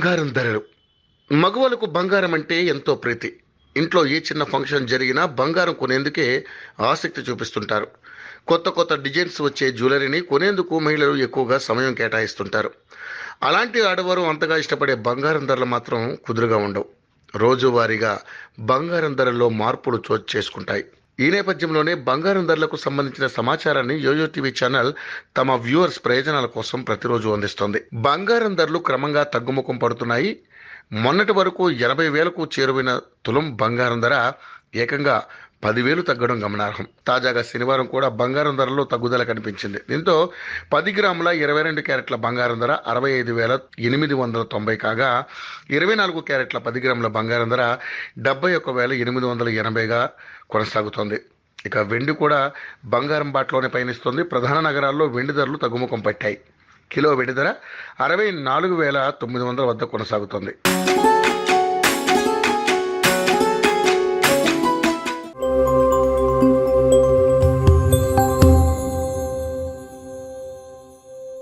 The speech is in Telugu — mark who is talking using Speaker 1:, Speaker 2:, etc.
Speaker 1: బంగారం ధరలు. మగవాళ్ళకు బంగారం అంటే ఎంతో ప్రీతి. ఇంట్లో ఏ చిన్న ఫంక్షన్ జరిగినా బంగారం కొనేందుకే ఆసక్తి చూపిస్తుంటారు. కొత్త కొత్త డిజైన్స్ వచ్చే జ్యువెలరీని కొనేందుకు మహిళలు ఎక్కువగా సమయం కేటాయిస్తుంటారు. అలాంటి ఆడవారు అంతగా ఇష్టపడే బంగారం ధరలు మాత్రం కుదురుగా ఉండవు. రోజువారీగా బంగారం ధరల్లో మార్పులు చోటు చేసుకుంటాయి. ఈ నేపథ్యంలోనే బంగారం ధరలకు సంబంధించిన సమాచారాన్ని యోయో టీవీ ఛానల్ తమ వ్యూవర్స్ ప్రయోజనాల కోసం ప్రతిరోజు అందిస్తోంది. బంగారం ధరలు క్రమంగా తగ్గుముఖం పడుతున్నాయి. మొన్నటి వరకు 80,000కు చేరువైన తులం బంగారం ధర ఏకంగా 10,000 తగ్గడం గమనార్హం. తాజాగా శనివారం కూడా బంగారం ధరలో తగ్గుదల కనిపించింది. దీంతో 10 గ్రాముల 22 క్యారెట్ల బంగారం ధర 65,890 కాగా 24 క్యారెట్ల 10 గ్రాముల బంగారం ధర 71,880గా కొనసాగుతోంది. ఇక వెండి కూడా బంగారం బాటలోనే పయనిస్తోంది. ప్రధాన నగరాల్లో వెండి ధరలు తగ్గుముఖం పట్టాయి. కిలో వెండి ధర 64,900 వద్ద కొనసాగుతోంది.